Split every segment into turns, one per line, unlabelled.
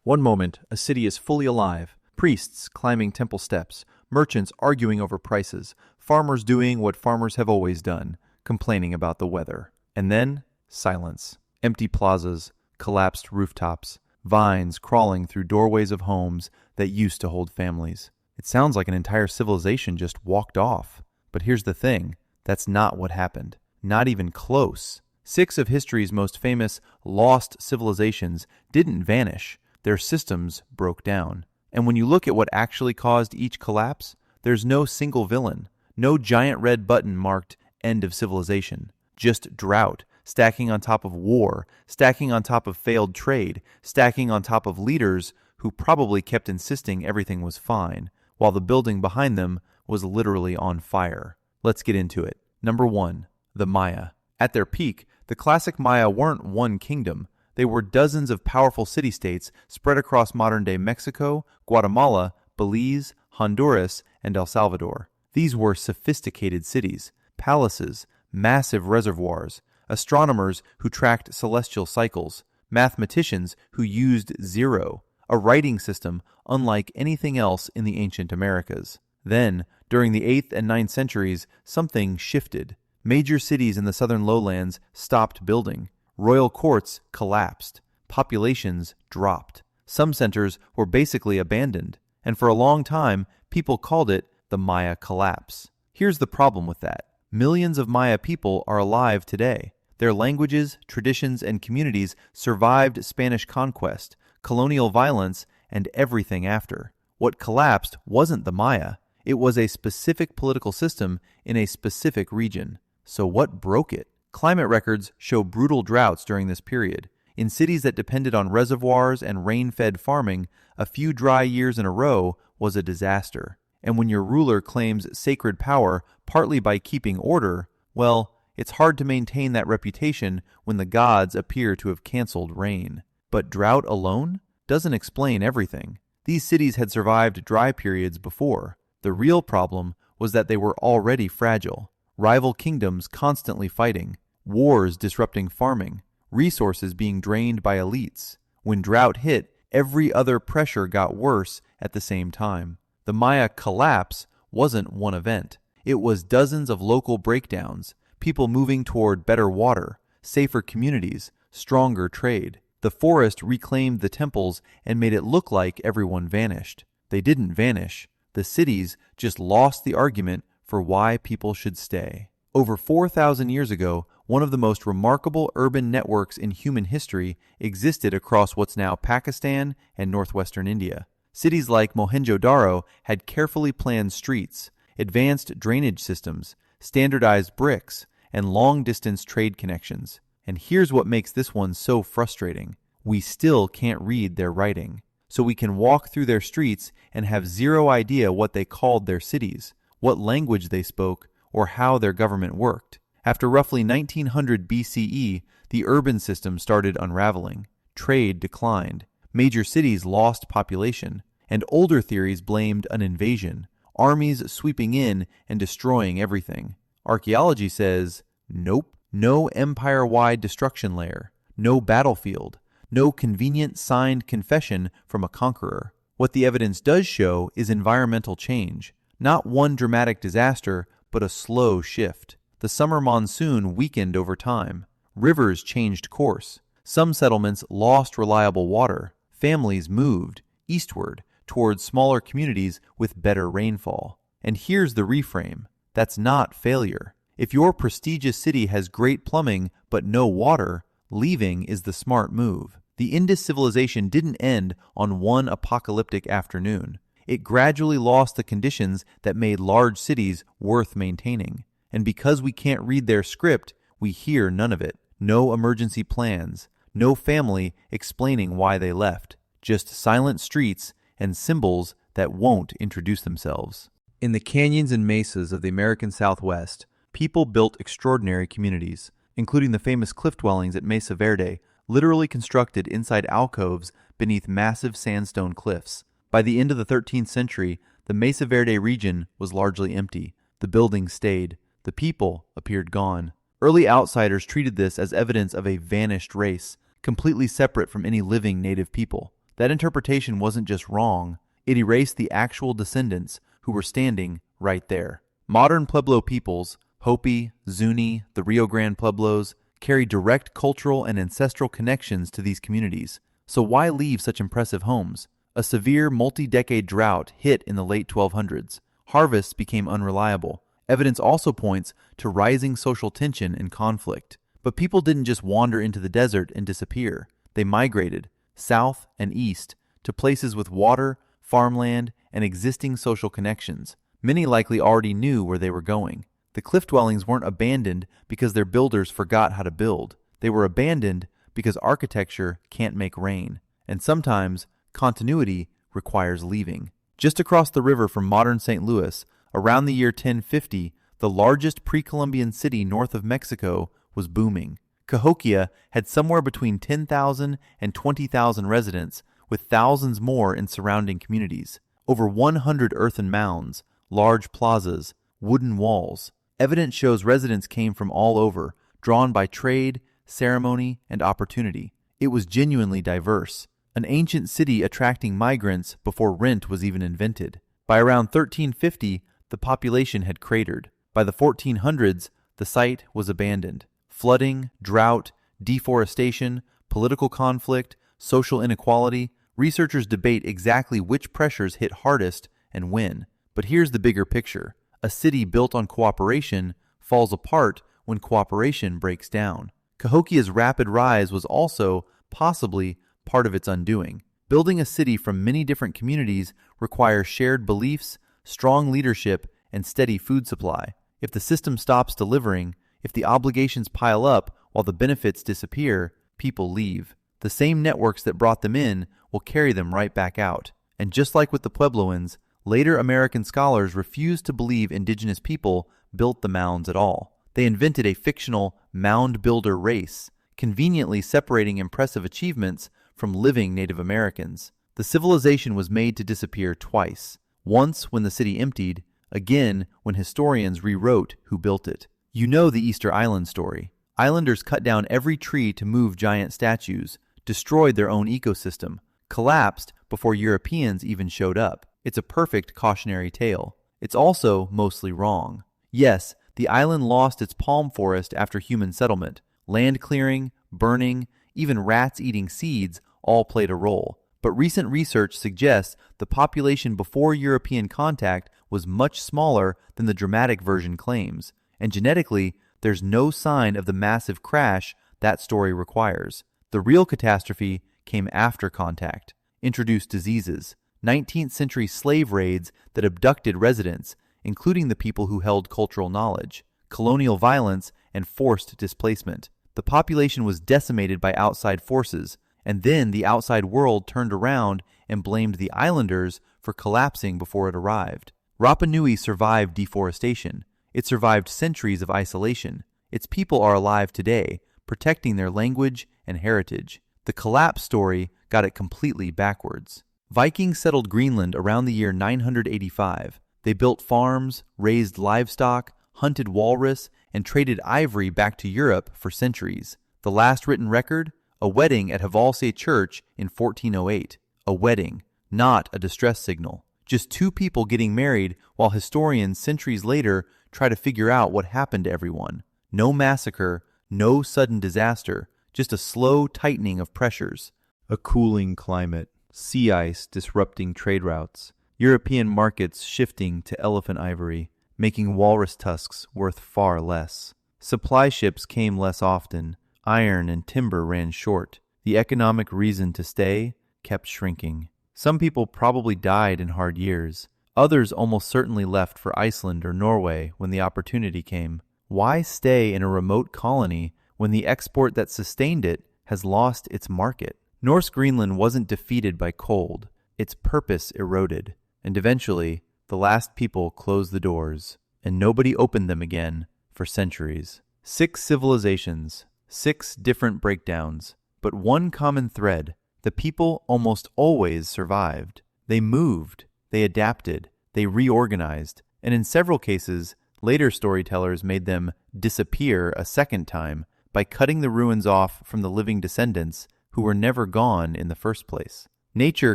One moment, a city is fully alive, priests climbing temple steps, merchants arguing over prices, farmers doing what farmers have always done, complaining about the weather. And then, silence. Empty plazas, collapsed rooftops, vines crawling through doorways of homes that used to hold families. It sounds like an entire civilization just walked off. But here's the thing, that's not what happened. Not even close. 6 of history's most famous lost civilizations didn't vanish. Their systems broke down. And when you look at what actually caused each collapse, there's no single villain, no giant red button marked end of civilization, just drought, stacking on top of war, stacking on top of failed trade, stacking on top of leaders who probably kept insisting everything was fine, while the building behind them was literally on fire. Let's get into it. Number 1, the Maya. At their peak, the classic Maya weren't one kingdom. They were dozens of powerful city-states spread across modern-day Mexico, Guatemala, Belize, Honduras, and El Salvador. These were sophisticated cities, palaces, massive reservoirs, astronomers who tracked celestial cycles, mathematicians who used zero, a writing system unlike anything else in the ancient Americas. Then, during the 8th and 9th centuries, something shifted. Major cities in the southern lowlands stopped building. Royal courts collapsed. Populations dropped. Some centers were basically abandoned. And for a long time, people called it the Maya collapse. Here's the problem with that. Millions of Maya people are alive today. Their languages, traditions, and communities survived Spanish conquest, colonial violence, and everything after. What collapsed wasn't the Maya. It was a specific political system in a specific region. So what broke it? Climate records show brutal droughts during this period. In cities that depended on reservoirs and rain-fed farming, a few dry years in a row was a disaster. And when your ruler claims sacred power partly by keeping order, well, it's hard to maintain that reputation when the gods appear to have canceled rain. But drought alone doesn't explain everything. These cities had survived dry periods before. The real problem was that they were already fragile. Rival kingdoms constantly fighting, wars disrupting farming, resources being drained by elites. When drought hit, every other pressure got worse at the same time. The Maya collapse wasn't one event. It was dozens of local breakdowns, people moving toward better water, safer communities, stronger trade. The forest reclaimed the temples and made it look like everyone vanished. They didn't vanish. The cities just lost the argument for why people should stay. Over 4,000 years ago, one of the most remarkable urban networks in human history existed across what's now Pakistan and northwestern India. Cities like Mohenjo-Daro had carefully planned streets, advanced drainage systems, standardized bricks, and long-distance trade connections. And here's what makes this one so frustrating. We still can't read their writing. So we can walk through their streets and have zero idea what they called their cities, what language they spoke, or how their government worked. After roughly 1900 BCE, the urban system started unraveling. Trade declined. Major cities lost population. And older theories blamed an invasion, armies sweeping in and destroying everything. Archaeology says, nope, no empire-wide destruction layer, no battlefield, no convenient signed confession from a conqueror. What the evidence does show is environmental change. Not one dramatic disaster, but a slow shift. The summer monsoon weakened over time. Rivers changed course. Some settlements lost reliable water. Families moved eastward towards smaller communities with better rainfall. And here's the reframe. That's not failure. If your prestigious city has great plumbing but no water, leaving is the smart move. The Indus Civilization didn't end on one apocalyptic afternoon. It gradually lost the conditions that made large cities worth maintaining. And because we can't read their script, we hear none of it. No emergency plans, no family explaining why they left. Just silent streets and symbols that won't introduce themselves. In the canyons and mesas of the American Southwest, people built extraordinary communities, including the famous cliff dwellings at Mesa Verde, literally constructed inside alcoves beneath massive sandstone cliffs. By the end of the 13th century, the Mesa Verde region was largely empty. The buildings stayed. The people appeared gone. Early outsiders treated this as evidence of a vanished race, completely separate from any living native people. That interpretation wasn't just wrong, it erased the actual descendants who were standing right there. Modern Pueblo peoples, Hopi, Zuni, the Rio Grande Pueblos, carry direct cultural and ancestral connections to these communities. So why leave such impressive homes? A severe multi-decade drought hit in the late 1200s. Harvests became unreliable. Evidence also points to rising social tension and conflict. But people didn't just wander into the desert and disappear. They migrated, south and east, to places with water, farmland, and existing social connections. Many likely already knew where they were going. The cliff dwellings weren't abandoned because their builders forgot how to build. They were abandoned because architecture can't make rain. And sometimes, continuity requires leaving. Just across the river from modern St. Louis, around the year 1050, the largest pre-Columbian city north of Mexico was booming. Cahokia had somewhere between 10,000 and 20,000 residents, with thousands more in surrounding communities. Over 100 earthen mounds, large plazas, wooden walls. Evidence shows residents came from all over, drawn by trade, ceremony, and opportunity. It was genuinely diverse. An ancient city attracting migrants before rent was even invented. By around 1350, the population had cratered. By the 1400s, the site was abandoned. Flooding, drought, deforestation, political conflict, social inequality. Researchers debate exactly which pressures hit hardest and when. But here's the bigger picture. A city built on cooperation falls apart when cooperation breaks down. Cahokia's rapid rise was also, possibly, part of its undoing. Building a city from many different communities requires shared beliefs, strong leadership, and steady food supply. If the system stops delivering, if the obligations pile up while the benefits disappear, people leave. The same networks that brought them in will carry them right back out. And just like with the Puebloans, later American scholars refused to believe indigenous people built the mounds at all. They invented a fictional mound builder race, conveniently separating impressive achievements from living Native Americans. The civilization was made to disappear twice. Once when the city emptied, again when historians rewrote who built it. You know the Easter Island story. Islanders cut down every tree to move giant statues, destroyed their own ecosystem, collapsed before Europeans even showed up. It's a perfect cautionary tale. It's also mostly wrong. Yes, the island lost its palm forest after human settlement. Land clearing, burning, even rats eating seeds all played a role. But recent research suggests the population before European contact was much smaller than the dramatic version claims. And genetically, there's no sign of the massive crash that story requires. The real catastrophe came after contact. Introduced diseases, 19th century slave raids that abducted residents, including the people who held cultural knowledge, colonial violence, and forced displacement. The population was decimated by outside forces, and then the outside world turned around and blamed the islanders for collapsing before it arrived. Rapa Nui survived deforestation. It survived centuries of isolation. Its people are alive today, protecting their language and heritage. The collapse story got it completely backwards. Vikings settled Greenland around the year 985. They built farms, raised livestock, hunted walrus, and traded ivory back to Europe for centuries. The last written record? A wedding at Havalse Church in 1408. A wedding, not a distress signal. Just two people getting married while historians centuries later try to figure out what happened to everyone. No massacre, no sudden disaster, just a slow tightening of pressures. A cooling climate, sea ice disrupting trade routes, European markets shifting to elephant ivory, making walrus tusks worth far less. Supply ships came less often, iron and timber ran short. The economic reason to stay kept shrinking. Some people probably died in hard years. Others almost certainly left for Iceland or Norway when the opportunity came. Why stay in a remote colony when the export that sustained it has lost its market? Norse Greenland wasn't defeated by cold. Its purpose eroded. And eventually, the last people closed the doors, and nobody opened them again for centuries. 6 civilizations, 6 different breakdowns, but one common thread. The people almost always survived. They moved, they adapted, they reorganized, and in several cases, later storytellers made them disappear a second time by cutting the ruins off from the living descendants who were never gone in the first place. Nature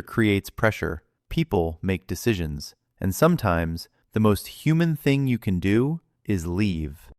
creates pressure, people make decisions, and sometimes the most human thing you can do is leave.